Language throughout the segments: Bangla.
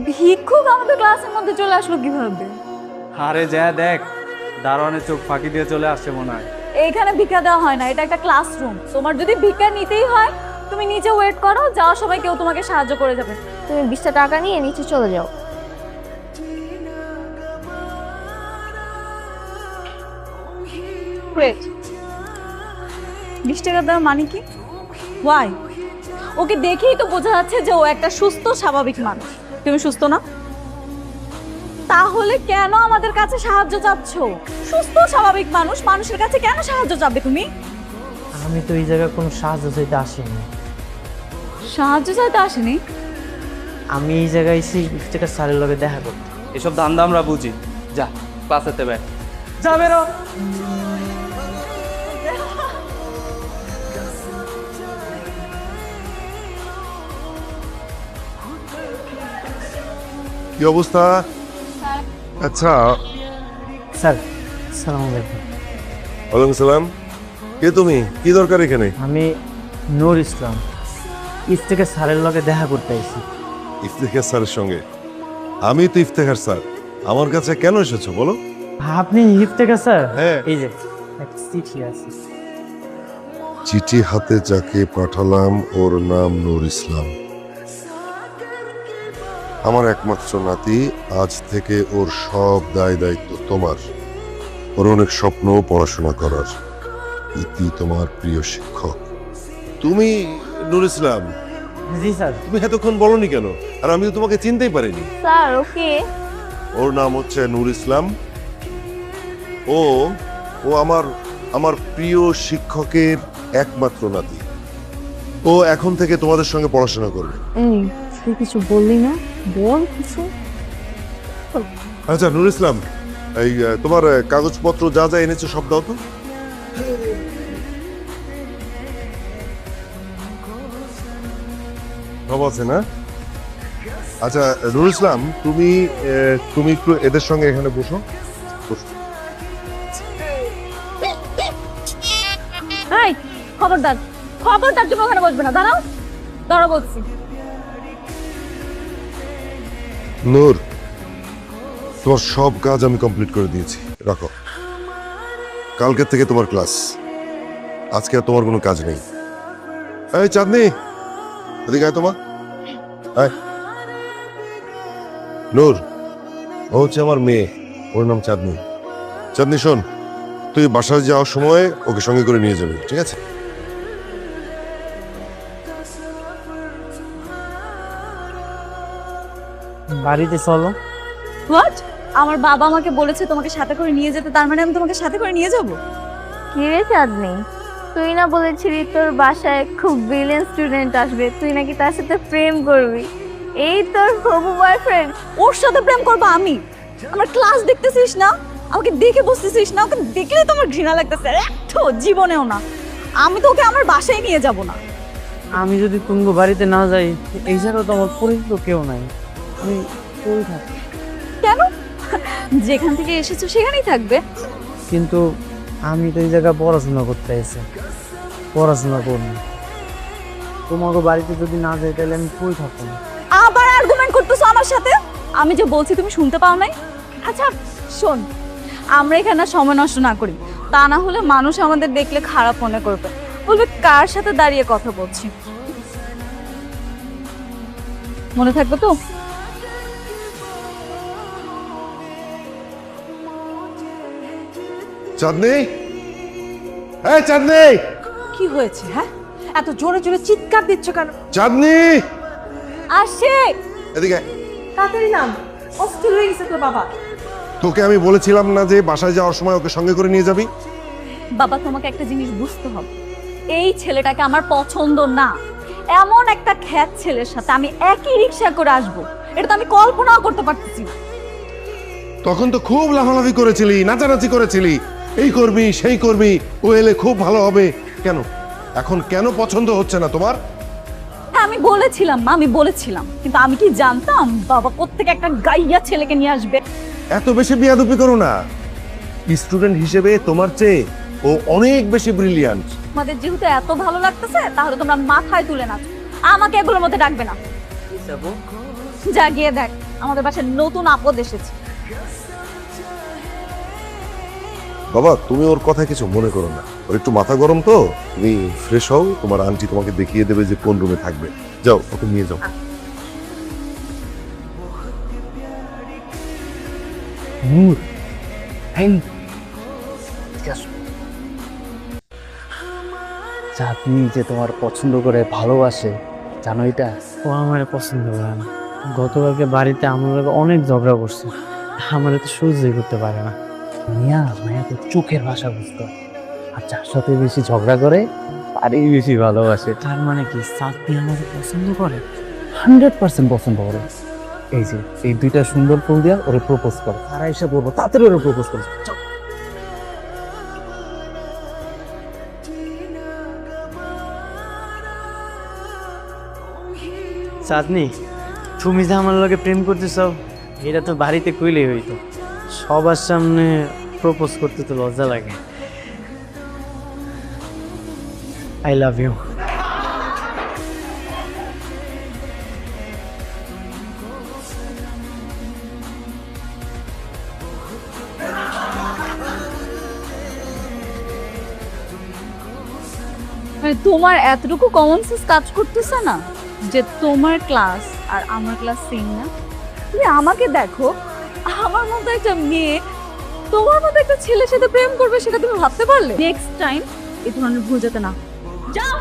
ভিক্ষুক আমাদের ক্লাসের মধ্যে চলে আসলো কিভাবে? আরে যা দেখ, দারোয়ানের চোখ ফাঁকি দিয়ে চলে আসছে মনে হয়। এইখানে ভিক্ষা দেওয়া হয় না, এটা একটা ক্লাসরুম। তোমার যদি ভিক্ষা নিতেই হয় তুমি নিচে ওয়েট করো, যাওয়ার সময় কেউ তোমাকে সাহায্য করে যাবে। তুমি 20টা টাকা নিয়ে নিচে চলে যাও। ওয়েট, 20 টাকা দেওয়ার মানে কি? ওয়াই? ওকে দেখেই তো বোঝা যাচ্ছে যে ও একটা সুস্থ স্বাভাবিক মানুষ। তুমি সুস্থ না? তাহলে কেন আমাদের কাছে সাহায্য চাচ্ছ? সুস্থ স্বাভাবিক মানুষ মানুষের কাছে কেন সাহায্য চাবে তুমি? আমি তো এই জায়গায় কোনো সাহায্য চাইতে আসিনি। সাহায্য চাইতে আসেনি? আমি এই জায়গায় এসে ইফতেখার স্যারের লগে দেখা করতে। এসব ধান্দা আমরা বুঝি। যা ক্লাসেতে ব্যাগ, যা বেরো। কি অবস্থা? আচ্ছা, স্যার আসসালামু আলাইকুম। ওয়ালাইকুম সালাম। কে তুমি? কি দরকার এখানে? আমি নূর ইসলাম, ইফতেখার স্যারের লগে দেখা করতে আইছি। ইফতেখার স্যারের সঙ্গে? আমি তো ইফতেখার স্যার, আমার কাছে কেন এসেছো বলো? আপনি ইফতেখার স্যার? হ্যাঁ। এই যে একটা চিঠি আছে। চিঠি হাতে যাকে পাঠালাম ওর নাম নূর ইসলাম। আমার একমাত্র নাতি, আজ থেকে ওর সব দায় দায়িত্ব তোমার। ওর অনেক স্বপ্ন পড়াশোনা করার। ইতি তোমার প্রিয় শিক্ষক। তুমি নূর ইসলাম? জি স্যার। তুমি এতক্ষণ বলনি কেন? আর আমি তো তোমাকে চিনতেই পারিনি। Sir okay. ওর নাম হচ্ছে নূর ইসলাম। ও ও আমার আমার প্রিয় শিক্ষকের একমাত্র নাতি। ও এখন থেকে তোমাদের সঙ্গে পড়াশোনা করবে। তুই কিছু বললি না, বল কিছু। আচ্ছা নূর ইসলাম, এই তোমার কাগজপত্র যা যা এনেছো সব দাও তো। সব আছে না? আচ্ছা নূর ইসলাম, তুমি একটু এদের সঙ্গে এখানে বসো। এই খবরদার, খবরদার, তুমি ওখানে বসবে না। দাঁড়াও, দাঁড়াও বলছি। নূর, তোমার সব কাজ আমি কমপ্লিট করে দিয়েছি, রাখো। কালকের থেকে তোমার ক্লাস, আজকে আর তোমার কোনো কাজ নেই। এই চাঁদনি, এদিকে আয় তোমার। আয়। নূর, ও হচ্ছে আমার মেয়ে, ওর নাম চাঁদনি। চাঁদনি শোন, তুই বাসায় যাওয়ার সময় ওকে সঙ্গে করে নিয়ে যাবি, ঠিক আছে? বাড়িতে চলো। হোয়াট? আমার বাবা আমাকে বলেছে তোমাকে সাথে করে নিয়ে যেতে, তার মানে আমি তোমাকে সাথে করে নিয়ে যাব? কি রে চাঁদনি, তুই না বলেছিলি তোর বাসায় খুব ব্রিলিয়েন্ট স্টুডেন্ট আসবে, তুই নাকি তার সাথে প্রেম করবি? এই তোর হবু বয়ফ্রেন্ড? ওর সাথে প্রেম করবো আমি? আমার ক্লাস দেখতেছিস না? আমাকে দেখে বসতেছিস না? ওকে দেখলেই তোমার ঘৃণা লাগতেছে। একটু জীবনেও না। আমি তো ওকে আমার বাসায় নিয়ে যাব না। আমি যদি তুঙ্গ বাড়িতে না যাই, এই জায়গায় তো আমার পরিচিত কেউ নাই। আমি কই থাকি? কেন? যেখান থেকে এসেছো সেখানেই থাকবে। কিন্তু আমি তো এই জায়গায় পড়াশোনা করতে এসে পড়াশোনা করবো। তোমাকে বাড়িতে যদি না যাই তাহলে আমি কই থাকবো? আবার আর্গুমেন্ট করতেছো আমার সাথে? আমি যে বলছি তুমি শুনতে পাও নাই? আচ্ছা শোন, আমরা এখানে সময় নষ্ট না করি, তা না হলে মানুষ আমাদের দেখলে খারাপ মনে করবে, বলবে কার সাথে দাঁড়িয়ে কথা বলছি। মনে থাকবে তো? চাঁদনি, এই চাঁদনি, কি হয়েছে? হ্যাঁ, এত জোরে জোরে চিৎকার দিচ্ছ কেন? চাঁদনি, আসে। এদিকে আয়। তাড়াতাড়ি নাম, অস্থির হয়ে গেছে তোর বাবা। তোকে আমি বলেছিলাম না যে বাসায় যাওয়ার সময় ওকে সঙ্গে করে নিয়ে যাবি? বাবা, তোমাকে একটা জিনিস বুঝতে হবে, এই ছেলেটাকে আমার পছন্দ না। এমন একটা খ্যাত ছেলের সাথে আমি একই রিক্সা করে আসবো, এটা তো আমি কল্পনাও করতে পারতেছি না। তখন তো খুব লাফালাফি করেছিলি, নাচানাচি করেছিলি, এই করবি সেই করবি, ও এলে খুব ভালো হবে। কেন এখন কেন পছন্দ হচ্ছে না তোমার? হ্যাঁ, আমি বলেছিলাম মা, আমি বলেছিলাম, কিন্তু আমি কি জানতাম বাবা কোত্থেকে একটা গাইয়া ছেলেকে নিয়ে আসবে। এত বেশি বিয়াদবি করো না। স্টুডেন্ট হিসেবে তোমার চেয়ে ও অনেক বেশি ব্রিলিয়ান্ট। তোমাদের যেহেতু এত ভালো লাগতেছে তাহলে তোমরা মাথায় তুলে নাচো, আমাকে এগুলোর মধ্যে ডাকবে না। যা গিয়ে দেখ আমাদের বাসায় নতুন আপদ এসেছে। বাবা তুমি ওর কথা কিছু মনে করো না, ওর একটু মাথা গরম তো। তুমি ফ্রেশ হও, তোমার আন্টি তোমাকে দেখিয়ে দেবে যে কোন রুমে থাকবে। যাও ওকে নিয়ে যাও। নূর, এই চাঁদনি যে তোমার পছন্দ করে ভালোবাসে, জানো এটা? ও আমার পছন্দ করে না। গতকালকে বাড়িতে আমার লগে অনেক ঝগড়া করছে, আমার তো সহ্যই করতে পারে না। মায়া তো চোখের ভাষা বুঝতো, আর যার সাথে বেশি ঝগড়া করে তারই বেশি ভালোবাসে। তার মানে কি চাঁদনি আমাকে পছন্দ করে? 100% পছন্দ করে। এই যে এই দুইটা সুন্দর ফুল দিয়া ওরে প্রপোজ করে, তারা এসে বলবো তাড়াতাড়ি ওরে প্রপোজ করে। চাঁদনি, তুমি যে আমার লগে প্রেম করতেছ এটা তো বাড়িতে কইলেই হইতো, সবার সামনে প্রপোজ করতে তো লজ্জা লাগে। I love you. মানে তোমার এতটুকু কমন সেন্স কাজ করতেছে না যে তোমার ক্লাস আর আমার ক্লাস সেম না? তুমি আমাকে দেখো, আমার মতো একটা মেয়ে তোমার মতো একটা ছেলের সাথে প্রেম করবে, সেটা তুমি ভাবতে পারলে? নেক্সট টাইম এই ধরনের ভুল যাতে না যাও।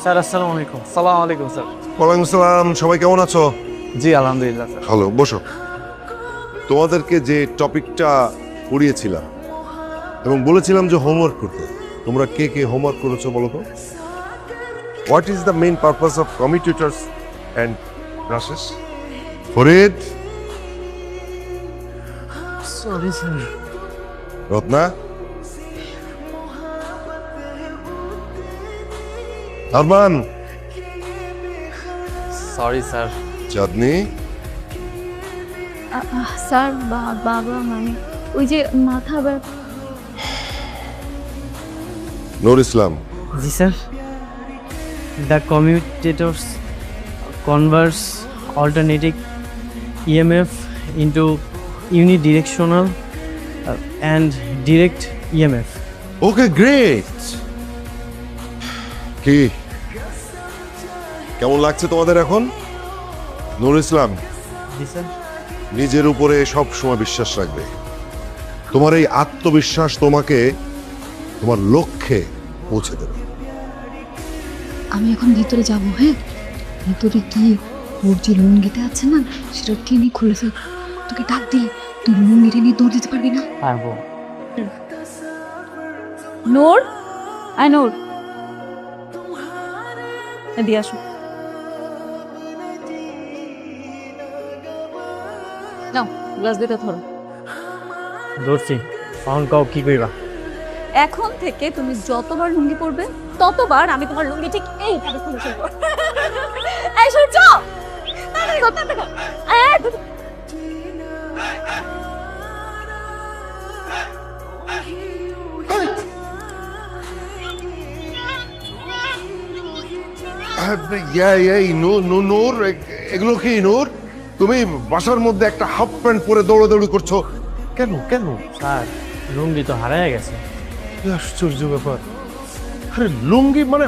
স্যার আসসালামু আলাইকুম। সালাম আলাইকুম স্যার। ওয়ালাইকুম আসসালাম। সবাই কেমন আছো? জি আলহামদুলিল্লাহ স্যার। ভালো, বসো। তোমাদেরকে যে টপিকটা পড়িয়েছিলাম এবং বলেছিলাম যে হোমওয়ার্ক করতে, তোমরা কে কে হোমওয়ার্ক করেছো বলো তো? What is the main purpose of commutators and brushes? Farid, sorry sir. Ratna, Arman, sorry sir. Chandni, sir বাবা মানে ওই যে মাথা ব্যথা। নূর ইসলাম। জি sir. The commutators converts alternating EMF into unidirectional and direct EMF. Okay, great. কি কেমন লাগছে তোমাদের এখন? নূর ইসলাম, জি স্যার। নিজের উপরে সব সময় বিশ্বাস রাখবে। তোমার এই আত্মবিশ্বাস তোমাকে তোমার লক্ষ্যে পৌঁছে দেবে। আমি এখন ভিতরে যাব। হ্যাঁ, ভিতরে গিয়ে ওর যে লুঙ্গিতে আছে না সেটা টেনে খুলে ফেল। তোকে ডাক দিয়ে তুই লুঙ্গিটা নিয়ে দৌড় দিতে পারবি না? পারবো। নূর, আই নূর, এদিকে আসো। নাও গ্লাস দিতে ধরো। ধরছি। এখন কাউ কি কইবা? এখন থেকে তুমি যতবার লুঙ্গি পরবে ততবার আমি তোমার লুঙ্গি ঠিক এইভাবে খুলে ফেলবো। এই সূর্য, তাড়াতাড়ি কর, তাড়াতাড়ি কর। নূর, এগুলো কি নূর? তুমি বাসার মধ্যে একটা হাফ প্যান্ট পরে দৌড়াদৌড়ি করছো কেন? কেন? স্যার, লুঙ্গি তো হারায় গেছে। কি আশ্চর্য ব্যাপার! আরে লুঙ্গি মানে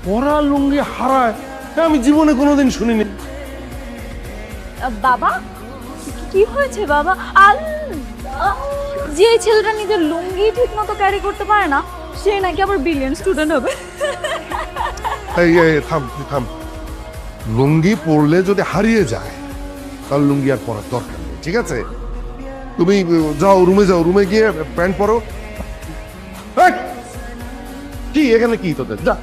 পরা লুঙ্গি হারায়, আমি জীবনে কোনোদিন শুনিনি। বাবা, কি হয়েছে বাবা? আল্লাহ, যে ছেলেটা নিজের লুঙ্গি ঠিক মতো ক্যারি করতে পারে না সে নাকি আবার ব্রিলিয়ান্ট স্টুডেন্ট হবে। এই থাম, তুই থাম। লুঙ্গি পরলে যদি হারিয়ে যায় তাহলে লুঙ্গি আর পরার দরকার নেই, ঠিক আছে? তুমি যাও, রুমে যাও, রুমে গিয়ে প্যান্ট পরো। এই, কি এখানে কি তোদের? যা।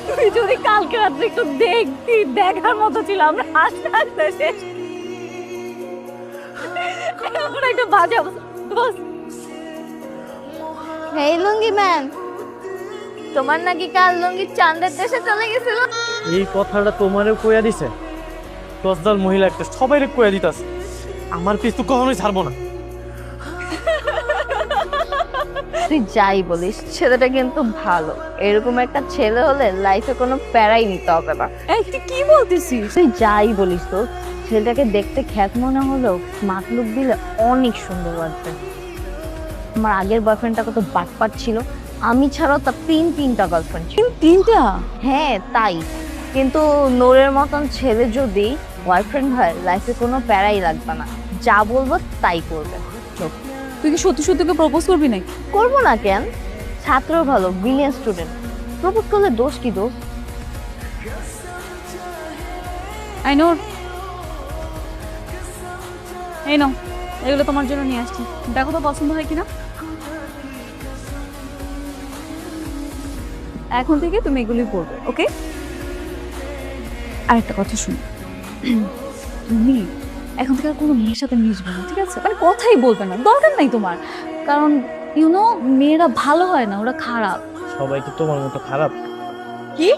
তুই তুই যদি কালকে রাত্রে একটু দেখতি, দেখার মতো ছিল। আমরা হাসতে হাসতে শেষ। এখন একটা বাজে অবস্থা। দোস্ত, হেই লুঙ্গি ম্যান, তোমার নাকি কাল লুঙ্গি চাঁদের দেশে চলে গেছিল? এই কথাটা তোমারও কইয়া দিছে? দশদল মহিলা একটা সবাইরে কইয়া দিতাস। আমার পিস তো কখনোই ছাড়বো না। তুই যাই বলিস, ছেলেটা কিন্তু ভালো। এরকম একটা ছেলে হলে লাইফে কোনো প্যারাই নিতে হবে না। এই তুই কি বলতেছিস? তুই যাই বলিস তো, ছেলেটাকে দেখতে খ্যাত মনে হলেও মাতলুক দিলে অনেক সুন্দর লাগবে। আমার আগের বয়ফ্রেন্ডটা কত বাটপাট ছিল, আমি ছাড়াও তার তিনটা গার্লফ্রেন্ড ছিল। তিনটা? হ্যাঁ তাই, কিন্তু নূরের মতন ছেলে যদি বয়ফ্রেন্ড হয় লাইফে কোনো প্যারাই লাগবে না, যা বলবো তাই করবে। তুই কি সত্যি সত্যি প্রপোজ করবি নাকি? করবো না কেন? ছাত্র ভালো, ব্রিলিয়েন্ট স্টুডেন্ট, প্রপোজ করলে দোষ কি দোষ? I know. এই নাও, এগুলো তোমার জন্য নিয়ে আসছি, দেখো তো পছন্দ হয় কিনা। এখন থেকে তুমি এগুলোই পড়বে, ওকে? আরেকটা কথা শুনো, তুমি এখন থেকে আর কোনো মেয়ের সাথে মিশবে না, ঠিক আছে? মানে কথাই বলবে না, দরকার নাই তোমার। কারণ ইউনো মেয়েরা ভালো হয় না, ওরা খারাপ। সবাই কি তোমার মতো খারাপ? কি?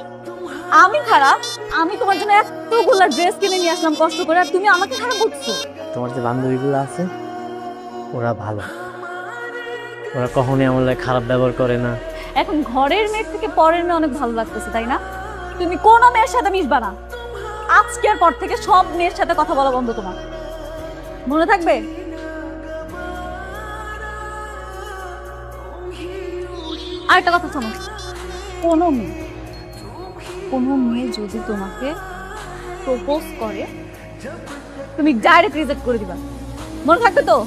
আমি খারাপ? আমি তোমার জন্য এতগুলা ড্রেস কিনে নিয়ে আসলাম কষ্ট করে, আর তুমি আমাকে খারাপ বলছো? তোমার যে বান্ধবীগুলো আছে ওরা ভালো, ওরা কখনোই আমার লাগে খারাপ ব্যবহার করে না। এখন ঘরের মেয়ের থেকে পরের মেয়ে অনেক ভালো লাগতেছে, তাই না? তুমি কোনো মেয়ের সাথে মিশবা না। আজকের পর থেকে সব মেয়ের সাথে কথা বলা বন্ধ তোমার, মনে থাকবে? আরেকটা কথা শোনো, কোনো মেয়ে যদি তোমাকে প্রপোজ করে তুমি ডাইরেক্ট রিজেক্ট করে দিবা, মনে থাকবে তো?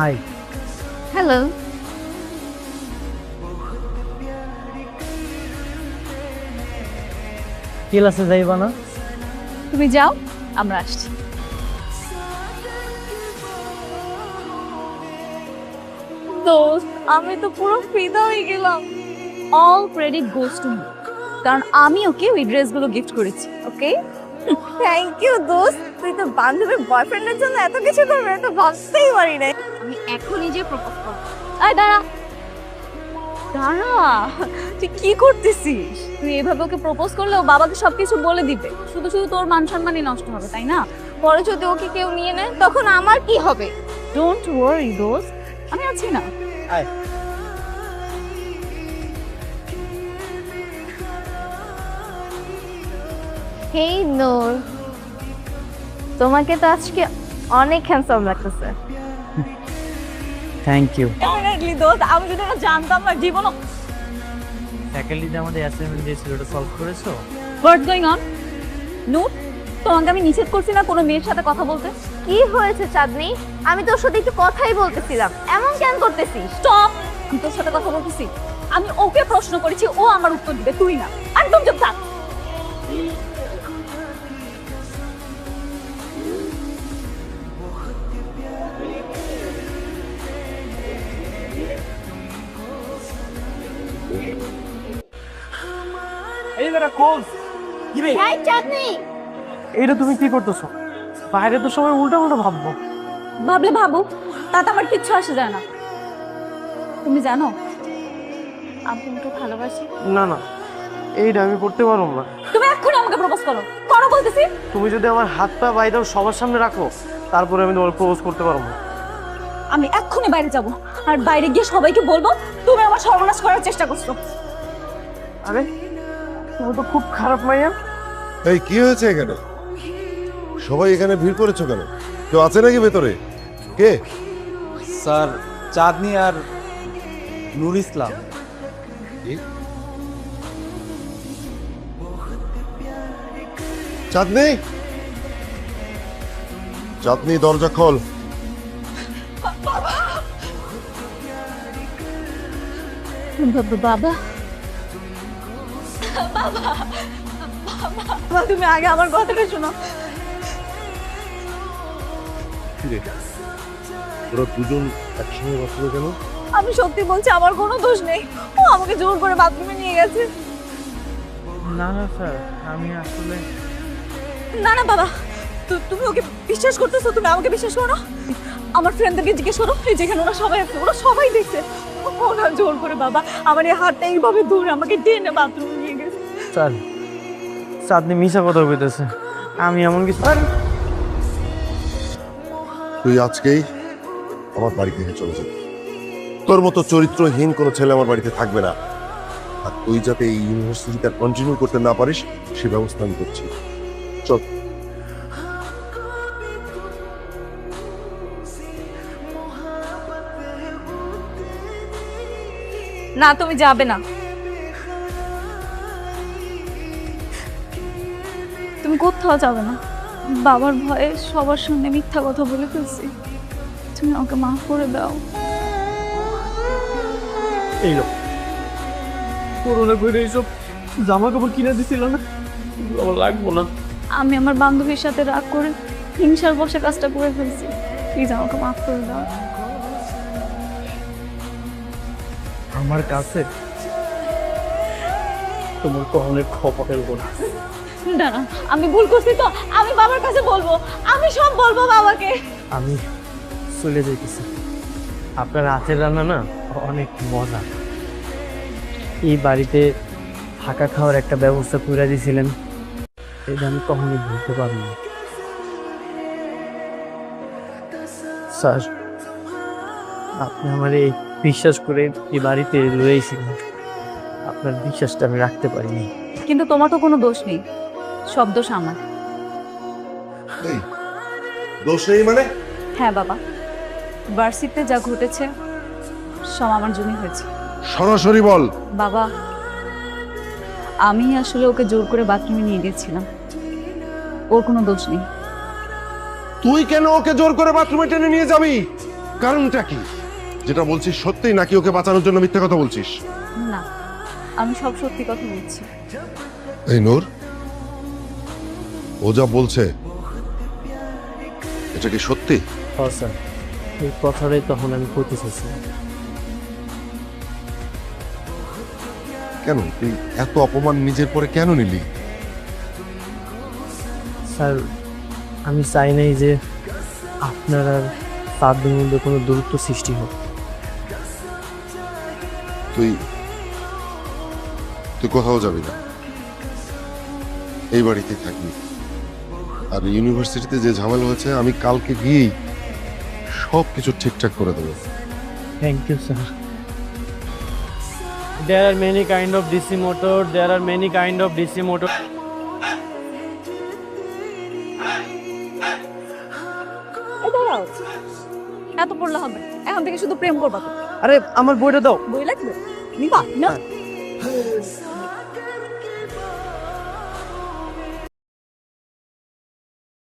হাই। হ্যালো। ক্লাসে যাইবা না? তুমি যাও, আমরা আসছি। দোস্ত, আমি তো পুরো ফিদা হয়ে গেলাম। All credit goes to me, কারণ আমি ওকে ওই ড্রেসগুলো গিফট করেছি, ওকে? থ্যাংক ইউ দোস্ত, তুই তো বান্ধবীর বয়ফ্রেন্ডের জন্য এত কিছু করবে এটা ভাবতেই পারি নাই। আমি এখনই যে প্রপোজ করব। এই দাঁড়া দাঁড়া, তুই কি করতেছিস? তুই এভাবে ওকে প্রপোজ করলে ও বাবাকে সবকিছু বলে দিবে, শুধু শুধু তোর মান সম্মানই নষ্ট হবে, তাই না? পরে যদি ওকে কেউ নিয়ে নেয় তখন আমার কি হবে? ডোন্ট ওয়ারি দোস্ত, আমি আছি না। আয়। হেই নূর, তোমাকে তো আজকে অনেক হ্যান্ডসাম লাগতেছে। Thank you. ডেফিনেটলি দোস্ত, আমি যদি এটা জানতাম না জীবনও। ফ্যাকাল্টিতে আমাদের অ্যাসাইনমেন্ট দিয়েছিল, ওটা সলভ করেছো? হোয়াটস গোইং অন? নূর, তোমাকে আমি নিষেধ করছি না কোনো মেয়ের সাথে কথা বলতে? কি হয়েছে চাঁদনি? আমি তোর সাথে একটু কথাই বলতেছিলাম, এমন কেন করতেছিস? স্টপ! আমি তোর সাথে কথা বলতেছি। আমি ওকে প্রশ্ন করেছি, ও আমার উত্তর দিবে, তুই না। একদম চুপ থাক। এই দাঁড়া, কোচ কি রে? এই চাঁদনি, এইটা তুমি কি করতেছো? বাইরে তো সবাই উল্টা উল্টা ভাববো। ভাবলে ভাবুক, তাতে আমার কিচ্ছু আসে যায় না। তুমি জানো আমি তোমাকে ভালোবাসি। না না, এইটা আমি করতে পারবো না। তুমি এক্ষুনি আমাকে প্রপোজ করো, করো বলতেছি। তুমি যদি আমার হাত পা বাইরে সবার সামনে রাখো তারপরে আমি তোমার প্রপোজ করতে পারবো। আমি এক্ষুনি বাইরে যাব, আর বাইরে গিয়ে সবাইকে বলবো তুমি আমার সর্বনাশ করার চেষ্টা করছো। আরে তুমি তো খুব খারাপ মাইয়া। এই কি হয়েছে এখানে? সবাই এখানে ভিড় করেছো কেন? কেউ আছে নাকি ভেতরে? কে? স্যার, চাঁদনি আর নূর ইসলাম। চাঁদনি, চাঁদনি দরজা খোল। বাবা বাবা, তুমি আগে আমার কথাটা শোনো। তোরা দুজন একসঙ্গে বসলো কেন? আমি সত্যি বলছি, আমার কোনো দোষ নেই। ও আমাকে জোর করে বাথরুমে নিয়ে গেছে। না না স্যার, আমি আসলে না না বাবা, তুমি ওকে বিশ্বাস করতেছো? তুমি আমাকে বিশ্বাস করো না? আমার ফ্রেন্ডদেরকে জিজ্ঞেস করো, এই যেখানে ওরা সবাই আছে, ওরা সবাই দেখছে। ওরা জোর করে বাবা আমার এই হাতটা এইভাবে ধরে আমাকে টেনে বাথরুমে নিয়ে গেছে। স্যার, চাঁদনি মিশা কথা কইতেছে। আমি এমন কিছু তুই আজকেই আমার বাড়ি থেকে চলে যাবি। তোর মতো চরিত্রহীন কোনো ছেলে আমার বাড়িতে থাকবে না। আর তুই যাতে এই ইউনিভার্সিটিটা কন্টিনিউ করতে না পারিস সে ব্যবস্থা আমি করছি। চল। না, তুমি যাবে না। তুমি কোথাও যাবে না। বাবার ভয়ে সবার সামনে মিথ্যা কথা বলে ফেলছি। তুমি আমাকে মাফ করে দাও। এই লোক করোনা করে এইসব জামা কাপড় কিনে দিছিল না, আমার লাগবো না। আমি আমার বান্ধবীর সাথে রাগ করে হিংসার বসে কাজটা করে ফেলছি। প্লিজ আমাকে মাফ করে দাও। আমার কাছে তোমার কখনোই খপটের গোনা। দাঁড়া, আমি ভুল করছি তো আমি বাবার কাছে বলবো। আমি সব বলবো বাবাকে। আমি চলে যাইতেছি। আপনার হাতের রান্না না অনেক মজা। এই বাড়িতে থাকা খাওয়ার একটা ব্যবস্থা করে দিয়েছিলেন, এটা আমি কখনোই ভুলতে পারবো না। স্যার, আপনি আমার এই বিশ্বাস করে এই বাড়িতে রয়েছিলেন, আপনার বিশ্বাসটা আমি রাখতে পারিনি। কিন্তু তোমার তো কোনো দোষ নেই, সব দোষ আমার। এই দোষ নেই মানে? হ্যাঁ বাবা, ভার্সিটিতে যা ঘটেছে সব আমার জন্যই হয়েছে। সরাসরি বল। বাবা, আমি আসলে ওকে জোর করে বাথরুমে নিয়ে গেছিলাম। ওর কোনো দোষ নেই। তুই কেন ওকে জোর করে বাথরুমে টেনে নিয়ে যাবি? কারণটা কি? যেটা বলছিস সত্যি নাকি ওকে বাঁচানোর জন্য মিথ্যা কথা বলছিস? না, আমি সব সত্যি কথা বলছি। এই নূর, ও যা বলছে এটা কি সত্যি? হ্যাঁ স্যার, এই কথাটাই তখন আমি করতে চাইছিলাম। কেন তুই এত অপমান নিজের পরে কেন নিলি? স্যার, আমি চাই নাই যে আপনার আর তাদের মধ্যে কোনো দূরত্ব সৃষ্টি হোক। তুই তুই কোথাও যাবি না, এই বাড়িতে থাকবি। আর ইউনিভার্সিটিতে যে ঝামেলা হয়েছে আমি কালকে গিয়েই সব কিছু ঠিকঠাক করে দেবো। Thank you, sir. There are many kind of DC motor. There are many kind of DC motor. এই দাঁড়াও, এত পড়লে হবে? এখন থেকে শুধু প্রেম করবা তো? আরে আমার বইটা দাও। বই লাগবে? নিবা না?